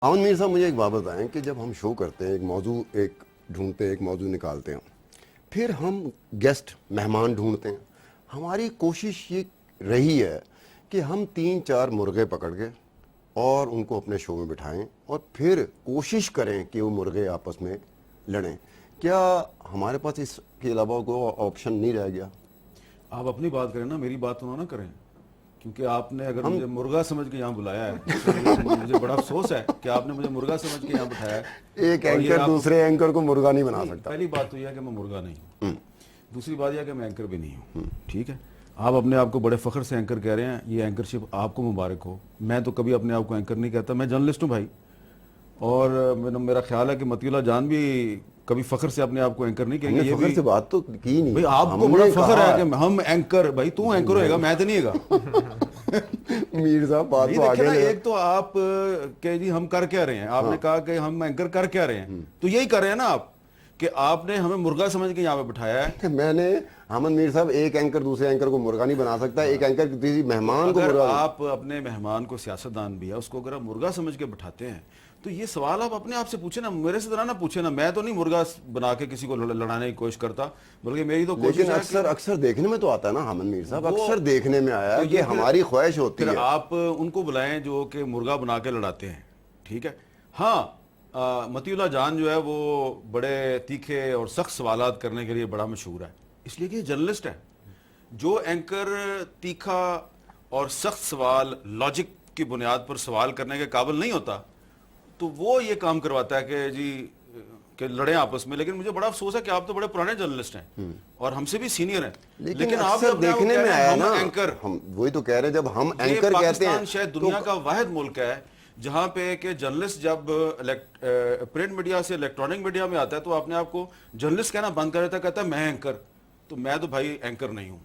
आवन मीर साहब, मुझे एक बात बताएं कि जब हम शो करते हैं, एक मौजू ढूंढते हैं, एक मौजू निकालते हैं, फिर हम गेस्ट मेहमान ढूंढते हैं, हमारी कोशिश ये रही है कि हम 3-4 मुर्गे पकड़ के और उनको अपने शो में बिठाएं और फिर कोशिश करें कि वो मुर्गे आपस में लड़ें। क्या हमारे पास इसके अलावा कोई ऑप्शन नहीं रह गया? आप अपनी बात करें ना, मेरी बात तो ना करें, क्योंकि आपने अगर मुझे मुर्गा समझ के यहाँ बुलाया है तो मुझे बड़ा अफसोस है कि आपने मुझे मुर्गा समझ के यहाँ बिठाया है। एक एंकर दूसरे एंकर को मुर्गा नहीं बना सकता। पहली बात तो यह है कि मैं मुर्गा नहीं हूँ, दूसरी बात यह है कि मैं एंकर भी नहीं हूँ। ठीक है, आप अपने आप को बड़े फख्र से एंकर कह रहे हैं, ये एंकरशिप आपको मुबारक हो। मैं तो कभी अपने आप को एंकर नहीं कहता, मैं जर्नलिस्ट हूँ भाई। और मेरा ख्याल है कि मतीउल्लाह जान भी कभी फख्र से अपने आप को एंकर नहीं कहेंगे। ये फख्र से बात तो की नहीं भाई, आपको बड़ा फख्र है कि हम एंकर, भाई तू एंकर होएगा, मैं तो नहीं होगा। मीर साहब बात तो आगे ना, एक तो आप कह जी हम कर क्या रहे हैं, आपने कहा कि हम एंकर कर क्या रहे हैं, तो यही कर रहे हैं ना आप कि आपने हमें मुर्गा समझ के यहाँ पे बिठाया है। मैंने अहमद मीर साहब, एक एंकर दूसरे एंकर को मुर्गा नहीं बना सकता, एक एंकर किसी मेहमान को मुर्गा। आप अपने मेहमान को, सियासतदान भी है, उसको अगर आप मुर्गा समझ के बिठाते हैं तो ये सवाल आप अपने आप से पूछे ना, मेरे से तरह ना पूछे ना। मैं तो नहीं मुर्गा बना के किसी को लड़ाने की कोशिश करता, बल्कि मेरी तो कोशिश है। अक्सर देखने में तो आता है ना अहमद मीर साहब, अक्सर देखने में आया है कि हमारी ख्वाहिश होती है आप उनको बुलाएं जो कि मुर्गा बना के लड़ाते हैं। ठीक है, हाँ, मतीउल्लाह जान जो है वो बड़े तीखे और सख्त सवालात करने के लिए बड़ा मशहूर है, इसलिए कि जर्नलिस्ट है। जो एंकर तीखा और सख्त सवाल लॉजिक की बुनियाद पर सवाल करने के काबिल नहीं होता, तो वो ये काम करवाता है कि जी कि लड़े आपस में। लेकिन मुझे बड़ा अफसोस है कि आप तो बड़े पुराने जर्नलिस्ट हैं और हमसे भी सीनियर हैं, लेकिन आप देखने में आया ना एंकर, हम वही तो कह रहे हैं, जब हम एंकर कहते हैं, शायद दुनिया का वाहिद मुल्क है जहां पे कि जर्नलिस्ट जब प्रिंट मीडिया से इलेक्ट्रॉनिक मीडिया में आता है तो अपने आप को जर्नलिस्ट कहना बंद कर देता, कहता है मैं एंकर। तो मैं तो भाई एंकर नहीं हूं।